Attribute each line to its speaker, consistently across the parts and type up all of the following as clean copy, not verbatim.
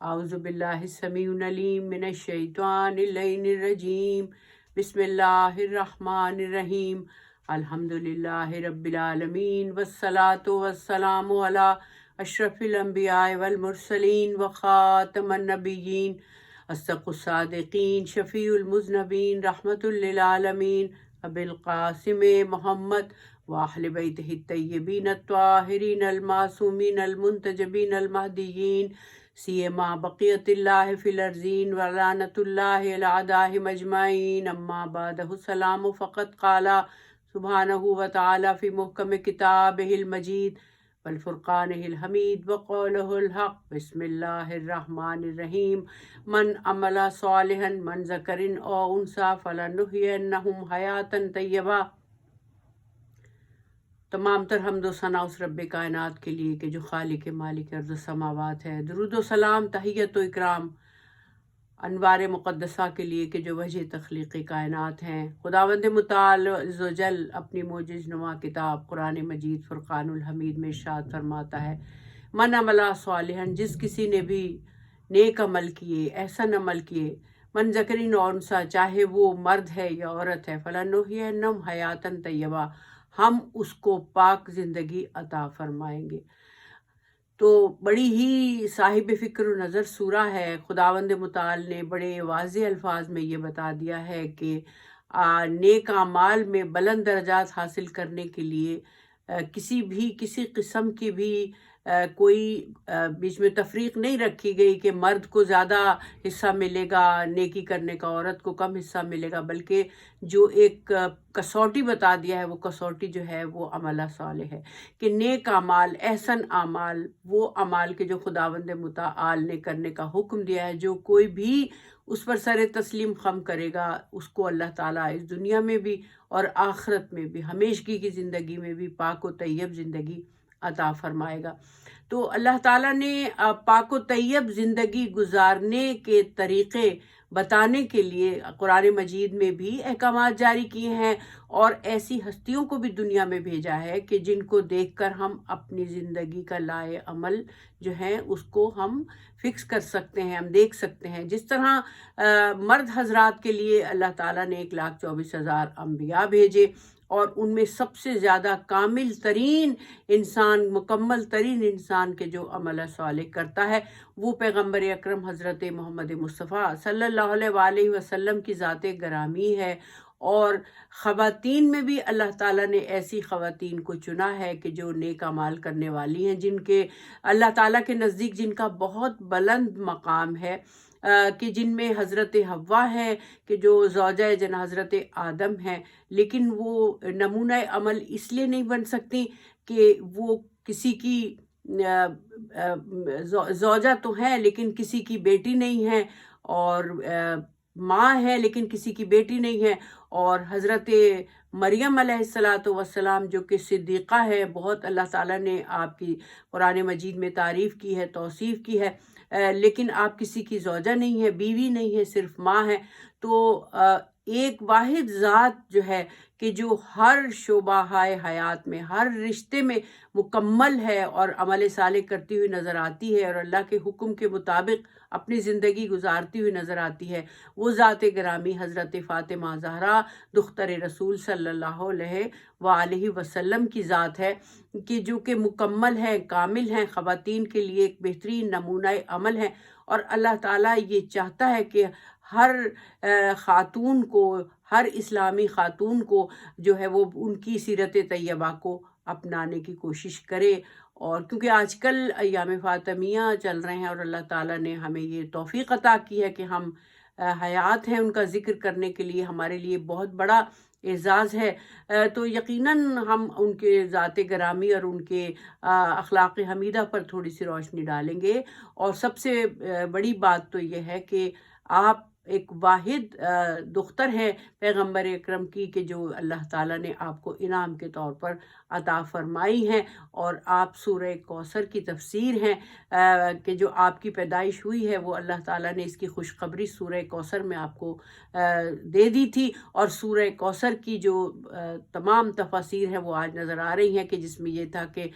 Speaker 1: اعوذ باللہ السمیع العلیم من الشیطان اللعین الرجیم بسم اللہ الرحمن الرحیم الحمدللہ رب العالمین والصلاة والسلام علی اشرف الانبیاء والمرسلین وخاتم النبیین اصدق الصادقین شفیع المذنبین رحمت للعالمین ابی القاسم محمد واہل بیتہ الطیبین الطاہرین المعصومین المنتجبین المہدیین سیما بقیت اللہ فی الارضین ولعنت اللہ علی اعدائہم اجمعین اما بعد السلام فقط قال سبحانہ وتعالی فی محکم کتابہ المجید والفرقانہ الحمید وقولہ الحق بسم اللہ الرحمن الرحیم من عمل صالحا من ذکر او انثی فلنحیینہم حیاتا طیبہ۔ تمام تر حمد و ثنا اس رب کائنات کے لیے کہ جو خالق مالک ارض و سماوات ہے۔ درود و سلام تحیت و اکرام انوار مقدسہ کے لیے کہ جو وجہ تخلیق کائنات ہیں۔ خداوند متعال عز و جل اپنی معجز نما کتاب قرآن مجید فرقان الحمید میں ارشاد فرماتا ہے، من عمل صالحا، جس کسی نے بھی نیک عمل کیے، احسن عمل کیے، من ذکرین و انثی، چاہے وہ مرد ہے یا عورت ہے، فلنحیینہم حیاتا طیبہ، ہم اس کو پاک زندگی عطا فرمائیں گے۔ تو بڑی ہی صاحب فکر و نظر سورہ ہے۔ خداوند متعال نے بڑے واضح الفاظ میں یہ بتا دیا ہے کہ نیک اعمال میں بلند درجات حاصل کرنے کے لیے کسی قسم کی بھی کوئی بیچ میں تفریق نہیں رکھی گئی کہ مرد کو زیادہ حصہ ملے گا نیکی کرنے کا، عورت کو کم حصہ ملے گا، بلکہ جو ایک کسوٹی بتا دیا ہے، وہ کسوٹی جو ہے وہ عمل صالح ہے کہ نیک اعمال، احسن اعمال، وہ اعمال کے جو خداوند متعال نے کرنے کا حکم دیا ہے، جو کوئی بھی اس پر سر تسلیم خم کرے گا، اس کو اللہ تعالیٰ اس دنیا میں بھی اور آخرت میں بھی، ہمیشگی کی زندگی میں بھی پاک و طیب زندگی عطا فرمائے گا۔ تو اللہ تعالیٰ نے پاک و طیب زندگی گزارنے کے طریقے بتانے کے لیے قرآن مجید میں بھی احکامات جاری کیے ہیں، اور ایسی ہستیوں کو بھی دنیا میں بھیجا ہے کہ جن کو دیکھ کر ہم اپنی زندگی کا لائے عمل جو ہے اس کو ہم فکس کر سکتے ہیں، ہم دیکھ سکتے ہیں۔ جس طرح مرد حضرات کے لیے اللہ تعالیٰ نے 1,24,000 انبیاء بھیجے، اور ان میں سب سے زیادہ کامل ترین انسان، مکمل ترین انسان کے جو عمل صالح کرتا ہے وہ پیغمبر اکرم حضرت محمد مصطفیٰ صلی اللہ علیہ وآلہ وسلم کی ذات گرامی ہے۔ اور خواتین میں بھی اللہ تعالیٰ نے ایسی خواتین کو چنا ہے کہ جو نیک اعمال کرنے والی ہیں، جن کے اللہ تعالیٰ کے نزدیک جن کا بہت بلند مقام ہے، کہ جن میں حضرت حوا ہے کہ جو زوجہ جن حضرت آدم ہیں، لیکن وہ نمونہ عمل اس لیے نہیں بن سکتی کہ وہ کسی کی زوجہ تو ہیں لیکن کسی کی بیٹی نہیں ہے، اور ماں ہے لیکن کسی کی بیٹی نہیں ہے۔ اور حضرت مریم علیہ السلام جو کہ صدیقہ ہے، بہت اللہ تعالیٰ نے آپ کی قرآن مجید میں تعریف کی ہے، توصیف کی ہے، لیکن آپ کسی کی زوجہ نہیں ہے، بیوی نہیں ہے، صرف ماں ہے۔ تو ایک واحد ذات جو ہے کہ جو ہر شعبہ حیات میں، ہر رشتے میں مکمل ہے اور عمل صالح کرتی ہوئی نظر آتی ہے، اور اللہ کے حکم کے مطابق اپنی زندگی گزارتی ہوئی نظر آتی ہے، وہ ذات گرامی حضرت فاطمہ زہرا دختر رسول صلی اللہ علیہ وآلہ وسلم کی ذات ہے، کہ جو کہ مکمل ہے، کامل ہیں، خواتین کے لیے ایک بہترین نمونہ عمل ہے۔ اور اللہ تعالیٰ یہ چاہتا ہے کہ ہر خاتون کو، ہر اسلامی خاتون کو جو ہے وہ ان کی سیرت طیبہ کو اپنانے کی کوشش کرے۔ اور کیونکہ آج کل ایام فاطمیہ چل رہے ہیں، اور اللہ تعالیٰ نے ہمیں یہ توفیق عطا کی ہے کہ ہم حیات ہیں ان کا ذکر کرنے کے لیے، ہمارے لیے بہت بڑا اعزاز ہے۔ تو یقیناً ہم ان کے ذات گرامی اور ان کے اخلاق حمیدہ پر تھوڑی سی روشنی ڈالیں گے۔ اور سب سے بڑی بات تو یہ ہے کہ آپ ایک واحد دختر ہے پیغمبر اکرم کی، کہ جو اللہ تعالیٰ نے آپ کو انعام کے طور پر عطا فرمائی ہے، اور آپ سورہ کوثر کی تفسیر ہیں، کہ جو آپ کی پیدائش ہوئی ہے وہ اللہ تعالیٰ نے اس کی خوشخبری سورہ کوثر میں آپ کو دے دی تھی۔ اور سورہ کوثر کی جو تمام تفاسیر ہیں وہ آج نظر آ رہی ہیں، کہ جس میں یہ تھا کہ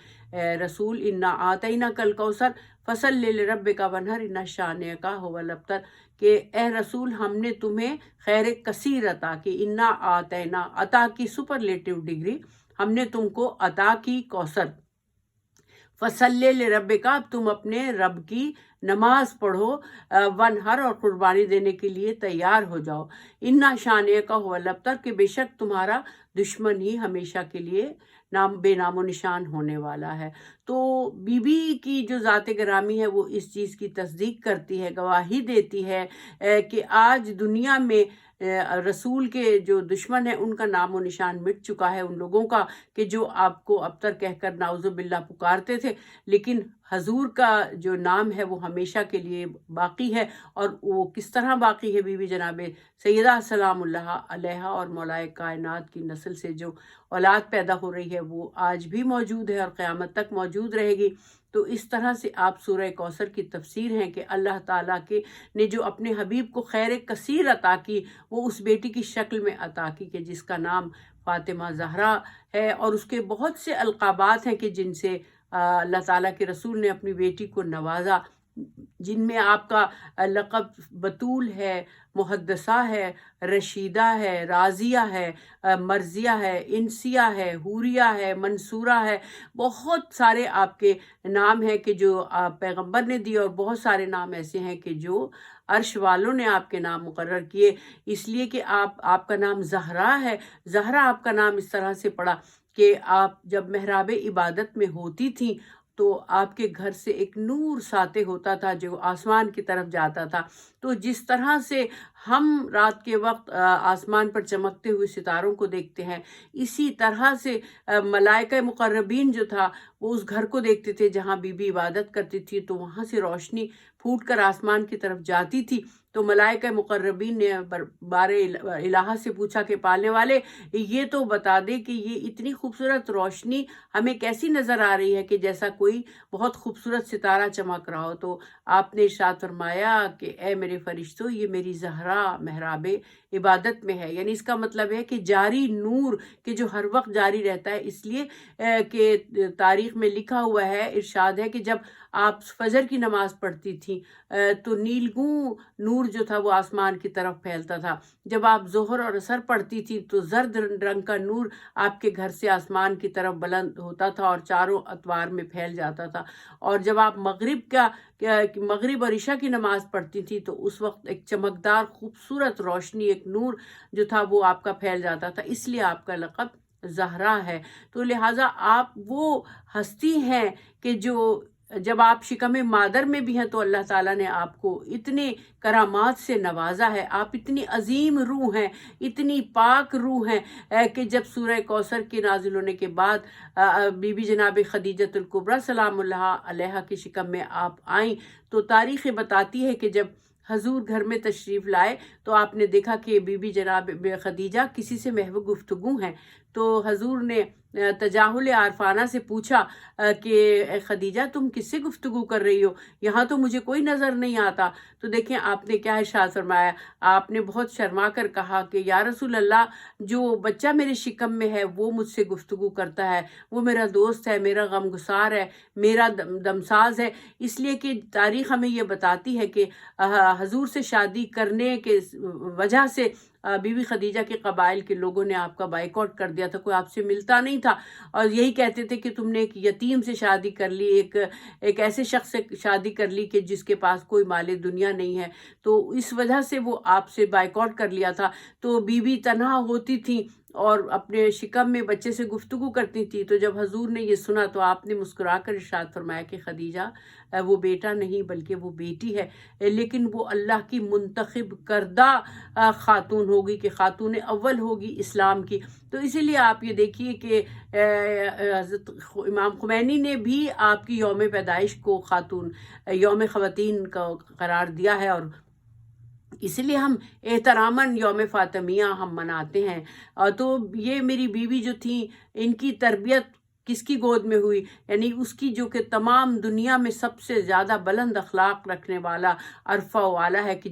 Speaker 1: رسول انا آتیناک الکوثر فصل لربک ونہر ان شانئک هو الابتر، کہ اے رسول ہم نے تمہیں خیر کثیر عطا کی، انا آتینا، عطا کی سپرلیٹو ڈگری، ہم نے تم کو عطا کی کوثر۔ فصل لربک، اب تم اپنے رب کی نماز پڑھو، ونہر، اور قربانی دینے کے لیے تیار ہو جاؤ، انا شانئک هو الابتر، کہ بے شک تمہارا دشمن ہی ہمیشہ کے لیے بے نام و نشان ہونے والا ہے۔ تو بی بی کی جو ذات گرامی ہے وہ اس چیز کی تصدیق کرتی ہے، گواہی دیتی ہے کہ آج دنیا میں رسول کے جو دشمن ہیں ان کا نام و نشان مٹ چکا ہے، ان لوگوں کا کہ جو آپ کو ابتر کہہ کر نعوذ باللہ پکارتے تھے، لیکن حضور کا جو نام ہے وہ ہمیشہ کے لیے باقی ہے۔ اور وہ کس طرح باقی ہے؟ بی بی جناب سیدہ سلام اللہ علیہا اور مولائے کائنات کی نسل سے جو اولاد پیدا ہو رہی ہے وہ آج بھی موجود ہے اور قیامت تک موجود رہے گی۔ تو اس طرح سے آپ سورہ کوثر کی تفسیر ہیں کہ اللہ تعالیٰ نے جو اپنے حبیب کو خیر کثیر عطا کی، وہ اس بیٹی کی شکل میں عطا کی کہ جس کا نام فاطمہ زہرا ہے، اور اس کے بہت سے القابات ہیں کہ جن سے اللہ تعالیٰ کے رسول نے اپنی بیٹی کو نوازا، جن میں آپ کا لقب بطول ہے، محدثہ ہے، رشیدہ ہے، راضیہ ہے، مرضیہ ہے، انسیہ ہے، حوریہ ہے، منصورہ ہے۔ بہت سارے آپ کے نام ہیں کہ جو پیغمبر نے دیے، اور بہت سارے نام ایسے ہیں کہ جو عرش والوں نے آپ کے نام مقرر کیے، اس لیے کہ آپ کا نام زہرا ہے۔ زہرا آپ کا نام اس طرح سے پڑا کہ آپ جب محراب عبادت میں ہوتی تھیں تو آپ کے گھر سے ایک نور ساطع ہوتا تھا جو آسمان کی طرف جاتا تھا۔ تو جس طرح سے ہم رات کے وقت آسمان پر چمکتے ہوئے ستاروں کو دیکھتے ہیں، اسی طرح سے ملائکہ مقربین جو تھا وہ اس گھر کو دیکھتے تھے جہاں بی بی عبادت کرتی تھی، تو وہاں سے روشنی پھوٹ کر آسمان کی طرف جاتی تھی۔ تو ملائکہ مقربین نے بار الہ سے پوچھا کہ پالنے والے یہ تو بتا دے کہ یہ اتنی خوبصورت روشنی ہمیں کیسی نظر آ رہی ہے کہ جیسا کوئی بہت خوبصورت ستارہ چمک رہا ہو۔ تو آپ نے ارشاد فرمایا کہ اے میرے فرشتوں، یہ میری زہرا محراب عبادت میں ہے، یعنی اس کا مطلب ہے کہ جاری نور کہ جو ہر وقت جاری رہتا ہے، اس لیے کہ تاریخ میں لکھا ہوا ہے، ارشاد ہے کہ جب آپ فجر کی نماز پڑھتی تھیں تو نیلگوں نور جو تھا وہ آسمان کی طرف پھیلتا تھا، جب آپ ظہر اور عصر پڑھتی تھیں تو زرد رنگ کا نور آپ کے گھر سے آسمان کی طرف بلند ہوتا تھا اور چاروں اطوار میں پھیل جاتا تھا، اور جب آپ مغرب اور عشاء کی نماز پڑھتی تھی تو اس وقت ایک چمکدار خوبصورت روشنی، ایک نور جو تھا وہ آپ کا پھیل جاتا تھا، اس لیے آپ کا لقب زہرا ہے۔ تو لہٰذا آپ وہ ہستی ہیں کہ جو جب آپ شکم مادر میں بھی ہیں تو اللہ تعالیٰ نے آپ کو اتنے کرامات سے نوازا ہے، آپ اتنی عظیم روح ہیں، اتنی پاک روح ہیں کہ جب سورہ کوثر کے نازل ہونے کے بعد بی بی جناب خدیجۃ الکبریٰ سلام اللہ علیہا کی شکم میں آپ آئیں تو تاریخ بتاتی ہے کہ جب حضور گھر میں تشریف لائے تو آپ نے دیکھا کہ بی بی جناب خدیجہ کسی سے محو گفتگو ہیں، تو حضور نے تجاہل عارفانہ سے پوچھا کہ اے خدیجہ تم کس سے گفتگو کر رہی ہو، یہاں تو مجھے کوئی نظر نہیں آتا۔ تو دیکھیں آپ نے کیا ارشاد فرمایا، آپ نے بہت شرما کر کہا کہ یا رسول اللہ، جو بچہ میرے شکم میں ہے وہ مجھ سے گفتگو کرتا ہے، وہ میرا دوست ہے، میرا غم گسار ہے، میرا دمساز ہے، اس لیے کہ تاریخ ہمیں یہ بتاتی ہے کہ حضور سے شادی کرنے کے وجہ سے بی بی خدیجہ کے قبائل کے لوگوں نے آپ کا بائیکاٹ کر دیا تھا، کوئی آپ سے ملتا نہیں تھا، اور یہی کہتے تھے کہ تم نے ایک یتیم سے شادی کر لی، ایک ایسے شخص سے شادی کر لی کہ جس کے پاس کوئی مال دنیا نہیں ہے، تو اس وجہ سے وہ آپ سے بائیکاٹ کر لیا تھا۔ تو بی بی تنہا ہوتی تھیں اور اپنے شکم میں بچے سے گفتگو کرتی تھی، تو جب حضور نے یہ سنا تو آپ نے مسکرا کر ارشاد فرمایا کہ خدیجہ وہ بیٹا نہیں بلکہ وہ بیٹی ہے، لیکن وہ اللہ کی منتخب کردہ خاتون ہوگی کہ خاتون اول ہوگی اسلام کی۔ تو اسی لیے آپ یہ دیکھیے کہ حضرت امام خمینی نے بھی آپ کی یوم پیدائش کو یوم خواتین کا قرار دیا ہے، اور اسی لیے ہم احتراماً یوم فاطمیہ ہم مناتے ہیں۔ تو یہ میری بیوی جو تھیں ان کی تربیت کس کی گود میں ہوئی؟ یعنی اس کی جو کہ تمام دنیا میں سب سے زیادہ بلند اخلاق رکھنے والا عرفہ والا ہے، کہ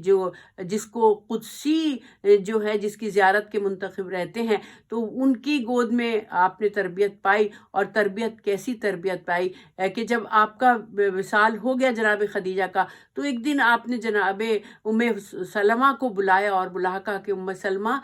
Speaker 1: جس کو قدسی جو ہے، جس کی زیارت کے منتخب رہتے ہیں، تو ان کی گود میں آپ نے تربیت پائی. اور تربیت کیسی تربیت پائی کہ جب آپ کا وصال ہو گیا جناب خدیجہ کا، تو ایک دن آپ نے جناب ام سلمہ کو بلایا اور بلا کہا کہ ام سلمہ،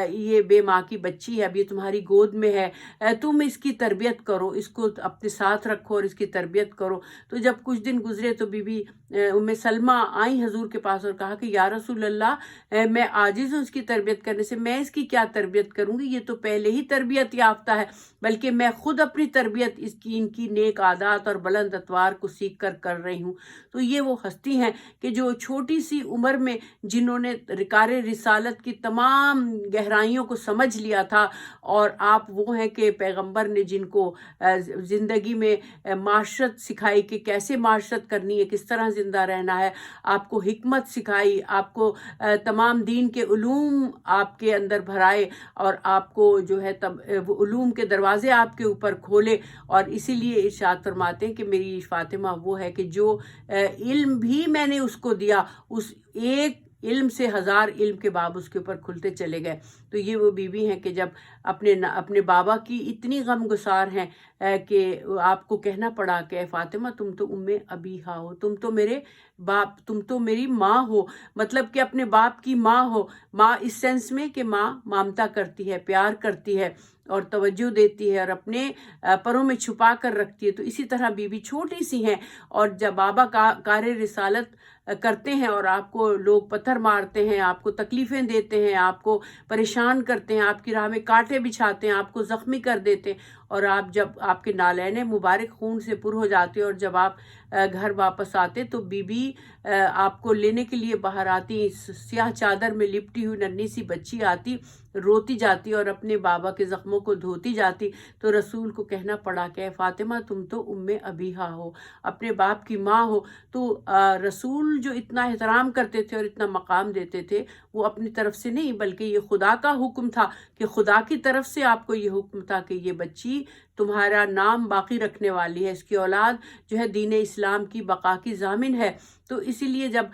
Speaker 1: یہ بے ماں کی بچی ہے، اب یہ تمہاری گود میں ہے، تم اس کی تربیت کرو، اس کو اپنے ساتھ رکھو اور اس کی تربیت کرو. تو جب کچھ دن گزرے تو بی بی ام سلمہ آئیں حضور کے پاس اور کہا کہ یا رسول اللہ، میں عاجز ہوں اس کی تربیت کرنے سے، میں اس کی کیا تربیت کروں گی، یہ تو پہلے ہی تربیت یافتہ ہے، بلکہ میں خود اپنی تربیت ان کی نیک عادات اور بلند اطوار کو سیکھ کر رہی ہوں. تو یہ وہ ہستی ہیں کہ جو چھوٹی سی عمر میں جنہوں نے کار رسالت کی تمام گہرائیوں کو سمجھ لیا تھا، اور آپ وہ ہیں کہ پیغمبر نے جن کو زندگی میں معاشرت سکھائی کہ کیسے معاشرت کرنی ہے، کس طرح زندہ رہنا ہے، آپ کو حکمت سکھائی، آپ کو تمام دین کے علوم آپ کے اندر بھرائے، اور آپ کو جو ہے وہ علوم کے دروازے آپ کے اوپر کھولے. اور اسی لیے ارشاد فرماتے ہیں کہ میری فاطمہ وہ ہے کہ جو علم بھی میں نے اس کو دیا، اس ایک علم سے 1000 علم کے باب اس کے اوپر کھلتے چلے گئے. تو یہ وہ بیوی ہیں کہ جب اپنے بابا کی اتنی غم گسار ہیں کہ آپ کو کہنا پڑا کہ اے فاطمہ، تم تو ام ابیہا ہو، تم تو میرے باپ، تم تو میری ماں ہو، مطلب کہ اپنے باپ کی ماں ہو. ماں اس سینس میں کہ ماں مامتا کرتی ہے، پیار کرتی ہے اور توجہ دیتی ہے اور اپنے پروں میں چھپا کر رکھتی ہے. تو اسی طرح بیوی چھوٹی سی ہیں، اور جب بابا کار رسالت کرتے ہیں اور آپ کو لوگ پتھر مارتے ہیں، آپ کو تکلیفیں دیتے ہیں، آپ کو پریشان کرتے ہیں، آپ کی راہ میں کانٹے بچھاتے ہیں، آپ کو زخمی کر دیتے ہیں، اور جب آپ کے نالین مبارک خون سے پر ہو جاتے، اور جب آپ گھر واپس آتے تو بی بی آپ کو لینے کے لیے باہر آتی، سیاہ چادر میں لپٹی ہوئی ننھی سی بچی آتی، روتی جاتی اور اپنے بابا کے زخموں کو دھوتی جاتی. تو رسول کو کہنا پڑا کہ اے فاطمہ، تم تو ام ابیہا ہو، اپنے باپ کی ماں ہو. تو رسول جو اتنا احترام کرتے تھے اور اتنا مقام دیتے تھے، وہ اپنی طرف سے نہیں، بلکہ یہ خدا کا حکم تھا، کہ خدا کی طرف سے آپ کو یہ حکم تھا کہ یہ بچی تمہارا نام باقی رکھنے والی ہے، اس کی اولاد جو ہے دین اسلام کی بقا کی ضامن ہے. تو اسی لیے جب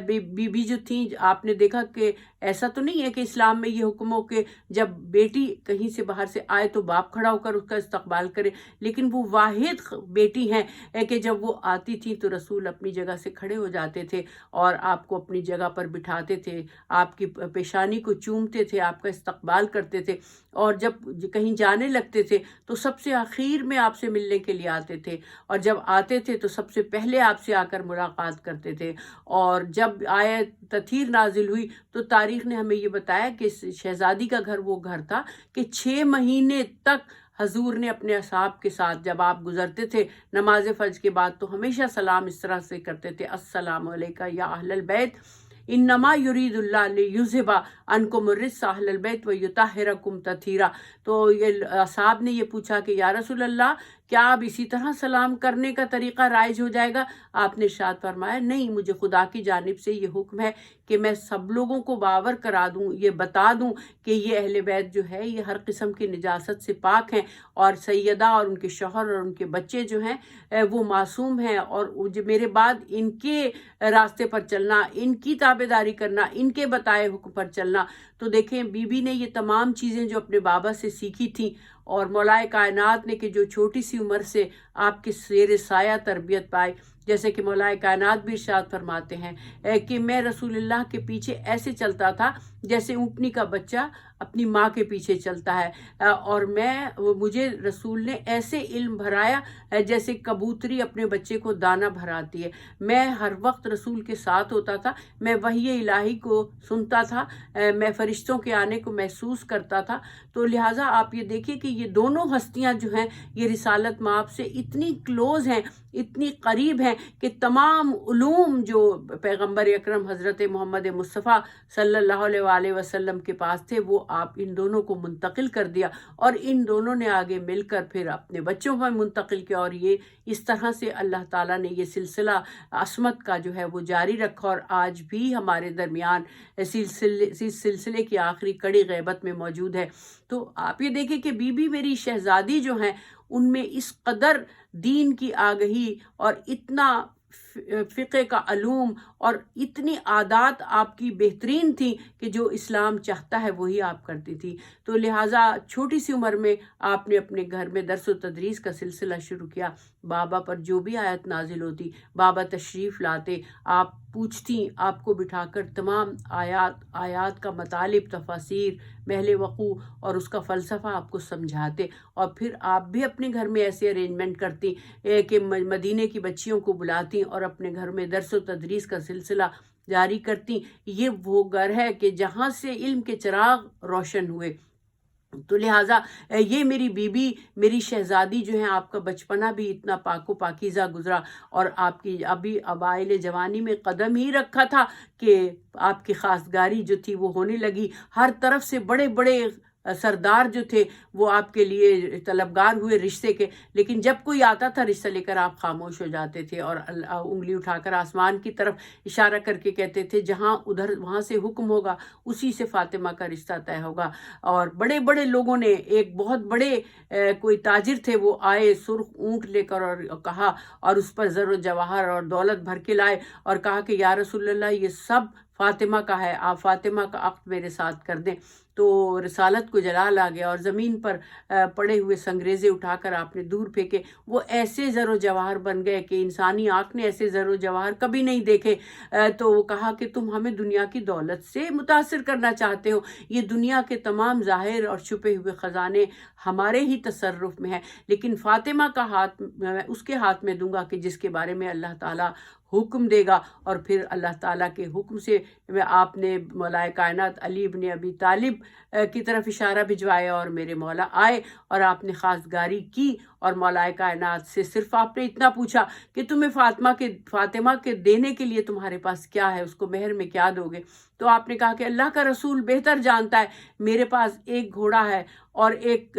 Speaker 1: بی بی جو تھیں، آپ نے دیکھا کہ ایسا تو نہیں ہے کہ اسلام میں یہ حکم ہو کہ جب بیٹی کہیں سے باہر سے آئے تو باپ کھڑا ہو کر اس کا استقبال کرے، لیکن وہ واحد بیٹی ہیں کہ جب وہ آتی تھی تو رسول اپنی جگہ سے کھڑے ہو جاتے تھے اور آپ کو اپنی جگہ پر بٹھاتے تھے، آپ کی پیشانی کو چومتے تھے، آپ کا استقبال کرتے تھے، اور جب کہیں جانے لگتے تھے تو سب سے آخر میں آپ سے ملنے کے لیے آتے تھے، اور جب آتے تھے تو سب سے پہلے آپ سے آ کر ملاقات کرتے تھے. اور جب آیت تطہیر نازل ہوئی تو تاریخ نے ہمیں یہ بتایا کہ شہزادی کا گھر وہ گھر تھا کہ 6 مہینے تک حضور نے اپنے اصحاب کے ساتھ، جب آپ گزرتے تھے نماز فجر کے بعد، تو ہمیشہ سلام اس طرح سے کرتے تھے: السلام علیکم یا اہل البیت، انما یرید اللہ لیذھب عنکم الرجس اہل البیت ویطہرکم تطہیرا. تو یہ اصحاب نے یہ پوچھا کہ یا رسول اللہ، کیا اب اسی طرح سلام کرنے کا طریقہ رائج ہو جائے گا؟ آپ نے ارشاد فرمایا نہیں، مجھے خدا کی جانب سے یہ حکم ہے کہ میں سب لوگوں کو باور کرا دوں، یہ بتا دوں کہ یہ اہل بیت جو ہے یہ ہر قسم کی نجاست سے پاک ہیں، اور سیدہ اور ان کے شوہر اور ان کے بچے جو ہیں وہ معصوم ہیں، اور میرے بعد ان کے راستے پر چلنا، ان کی تابعداری کرنا، ان کے بتائے حکم پر چلنا. تو دیکھیں بی بی نے یہ تمام چیزیں جو اپنے بابا سے سیکھی تھیں، اور مولا کائنات نے کہ جو چھوٹی سی عمر سے آپ کی زیر سایہ تربیت پائی، جیسے کہ مولا کائنات بھی ارشاد فرماتے ہیں کہ میں رسول اللہ کے پیچھے ایسے چلتا تھا جیسے اونٹنی کا بچہ اپنی ماں کے پیچھے چلتا ہے، اور مجھے رسول نے ایسے علم بھرایا جیسے کبوتری اپنے بچے کو دانہ بھراتی ہے. میں ہر وقت رسول کے ساتھ ہوتا تھا، میں وحی الہی کو سنتا تھا، میں فرشتوں کے آنے کو محسوس کرتا تھا. تو لہٰذا آپ یہ دیکھیں کہ یہ دونوں ہستیاں جو ہیں یہ رسالت مآب سے اتنی کلوز ہیں، اتنی قریب ہیں کہ تمام علوم جو پیغمبر اکرم حضرت محمد مصطفیٰ صلی اللہ علیہ وسلم کے پاس تھے، وہ آپ ان دونوں کو منتقل کر دیا، اور ان دونوں نے آگے مل کر پھر اپنے بچوں میں منتقل کیا. اور یہ اس طرح سے اللہ تعالیٰ نے یہ سلسلہ عصمت کا جو ہے وہ جاری رکھا، اور آج بھی ہمارے درمیان سلسلے کی آخری کڑی غیبت میں موجود ہے. تو آپ یہ دیکھیں کہ بی بی میری شہزادی جو ہیں ان میں اس قدر دین کی آگہی اور اتنا فقہ کا علوم اور اتنی عادات آپ کی بہترین تھیں کہ جو اسلام چاہتا ہے وہی آپ کرتی تھی. تو لہٰذا چھوٹی سی عمر میں آپ نے اپنے گھر میں درس و تدریس کا سلسلہ شروع کیا. بابا پر جو بھی آیت نازل ہوتی بابا تشریف لاتے، آپ پوچھتی، آپ کو بٹھا کر تمام آیات کا مطالب، تفاسیر، محل وقوع اور اس کا فلسفہ آپ کو سمجھاتے. اور پھر آپ بھی اپنے گھر میں ایسے ارینجمنٹ کرتی کہ مدینے کی بچیوں کو بلاتی اور اپنے گھر میں درس و تدریس کا سلسلہ جاری کرتی. یہ وہ گھر ہے کہ جہاں سے علم کے چراغ روشن ہوئے. تو لہٰذا یہ میری بیوی، میری شہزادی جو ہیں، آپ کا بچپنا بھی اتنا پاک و پاکیزہ گزرا اور آپ کی ابھی اوائل جوانی میں قدم ہی رکھا تھا کہ آپ کی خواستگاری جو تھی وہ ہونے لگی. ہر طرف سے بڑے بڑے سردار جو تھے وہ آپ کے لیے طلبگار ہوئے رشتے کے، لیکن جب کوئی آتا تھا رشتہ لے کر آپ خاموش ہو جاتے تھے اور انگلی اٹھا کر آسمان کی طرف اشارہ کر کے کہتے تھے جہاں ادھر وہاں سے حکم ہوگا اسی سے فاطمہ کا رشتہ طے ہوگا. اور بڑے بڑے لوگوں نے، ایک بہت بڑے کوئی تاجر تھے، وہ آئے سرخ اونٹ لے کر اور کہا، اور اس پر زر و جواہر اور دولت بھر کے لائے اور کہا کہ یا رسول اللہ یہ سب فاطمہ کا ہے، آپ فاطمہ کا عقد میرے ساتھ کر دیں. تو رسالت کو جلال آ گیا اور زمین پر پڑے ہوئے سنگریزے اٹھا کر آپ نے دور پھینکے. وہ ایسے زر و جواہر بن گئے کہ انسانی آنکھ نے ایسے زر و جواہر کبھی نہیں دیکھے. تو وہ کہا کہ تم ہمیں دنیا کی دولت سے متاثر کرنا چاہتے ہو، یہ دنیا کے تمام ظاہر اور چھپے ہوئے خزانے ہمارے ہی تصرف میں ہیں، لیکن فاطمہ کا ہاتھ میں اس کے ہاتھ میں دوں گا کہ جس کے بارے میں اللہ تعالیٰ حکم دے گا. اور پھر اللہ تعالیٰ کے حکم سے آپ نے مولا کائنات علی ابن ابی طالب کی طرف اشارہ بھجوایا اور میرے مولا آئے اور آپ نے خواستگاری کی. اور مولا کائنات سے صرف آپ نے اتنا پوچھا کہ تمہیں فاطمہ کے دینے کے لیے تمہارے پاس کیا ہے، اس کو مہر میں کیا دو گے؟ تو آپ نے کہا کہ اللہ کا رسول بہتر جانتا ہے، میرے پاس ایک گھوڑا ہے اور ایک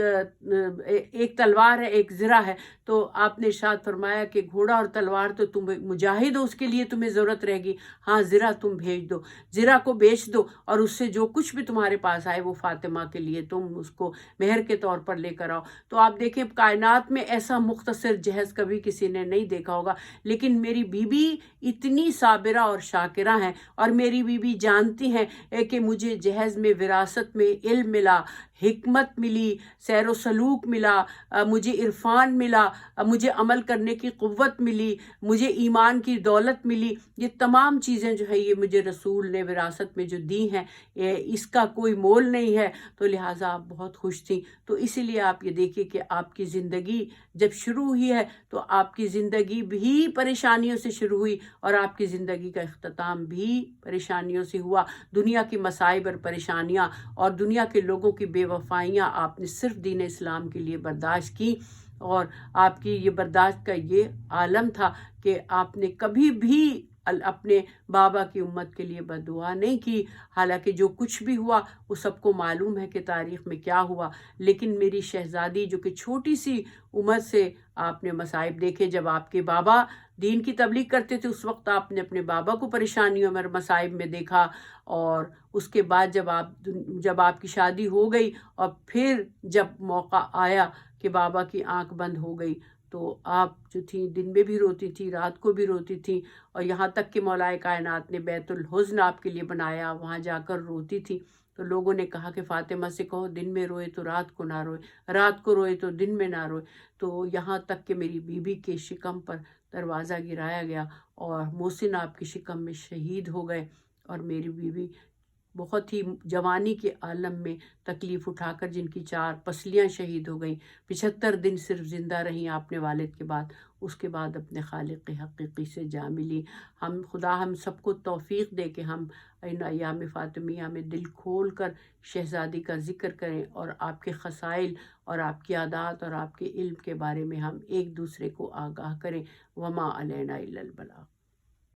Speaker 1: تلوار ہے، ایک زرہ ہے. تو آپ نے ارشاد فرمایا کہ گھوڑا اور تلوار تو تم مجاہد ہو، اس کے لیے تمہیں ضرورت رہے گی، ہاں زرہ تم بھیج دو، زرہ کو بیچ دو اور اس سے جو کچھ بھی تمہارے پاس آئے وہ فاطمہ کے لیے تم اس کو مہر کے طور پر لے کر آؤ. تو آپ دیکھیں کائنات میں ایسا مختصر جہیز کبھی کسی نے نہیں دیکھا ہوگا، لیکن میری بیوی اتنی صابرہ اور شاکرہ ہیں اور میری بیوی جانتی ہیں کہ مجھے جہیز میں وراثت میں علم ملا، حکمت ملی، سیر و سلوک ملا، مجھے عرفان ملا، مجھے عمل کرنے کی قوت ملی، مجھے ایمان کی دولت ملی. یہ تمام چیزیں جو ہے یہ مجھے رسول نے وراثت میں جو دی ہیں، اس کا کوئی مول نہیں ہے. تو لہٰذا آپ بہت خوش تھیں. تو اسی لیے آپ یہ دیکھیے کہ آپ کی زندگی جب شروع ہوئی ہے تو آپ کی زندگی بھی پریشانیوں سے شروع ہوئی اور آپ کی زندگی کا اختتام بھی پریشانیوں سے ہوا. دنیا کی مصائب اور پریشانیاں اور دنیا کے لوگوں کی بے وفائیاں آپ نے صرف دین اسلام کے لیے برداشت کی. اور آپ کی یہ برداشت کا یہ عالم تھا کہ آپ نے کبھی بھی اپنے بابا کی امت کے لیے بد دعا نہیں کی. حالانکہ جو کچھ بھی ہوا وہ سب کو معلوم ہے کہ تاریخ میں کیا ہوا. لیکن میری شہزادی جو کہ چھوٹی سی عمر سے آپ نے مصائب دیکھے، جب آپ کے بابا دین کی تبلیغ کرتے تھے اس وقت آپ نے اپنے بابا کو پریشانیوں میں مصائب میں دیکھا. اور اس کے بعد جب آپ کی شادی ہو گئی اور پھر جب موقع آیا کہ بابا کی آنکھ بند ہو گئی تو آپ جو تھیں دن میں بھی روتی تھی، رات کو بھی روتی تھی. اور یہاں تک کہ مولا کائنات نے بیت الحزن آپ کے لیے بنایا، وہاں جا کر روتی تھی. تو لوگوں نے کہا کہ فاطمہ سے کہو دن میں روئے تو رات کو نہ روئے، رات کو روئے تو دن میں نہ روئے. تو یہاں تک کہ میری بیوی کے شکم پر دروازہ گرایا گیا اور محسن آپ کی شکم میں شہید ہو گئے. اور میری بیوی بہت ہی جوانی کے عالم میں تکلیف اٹھا کر جن کی 4 پسلیاں شہید ہو گئیں، 75 دن صرف زندہ رہیں اپنے والد کے بعد. اس کے بعد اپنے خالق حقیقی سے جا ملی. خدا ہم سب کو توفیق دے کہ ہم ان ایام فاطمیہ میں دل کھول کر شہزادی کا ذکر کریں اور آپ کے خصائل اور آپ کی عادات اور آپ کے علم کے بارے میں ہم ایک دوسرے کو آگاہ کریں. وما علینا الا البلاغ.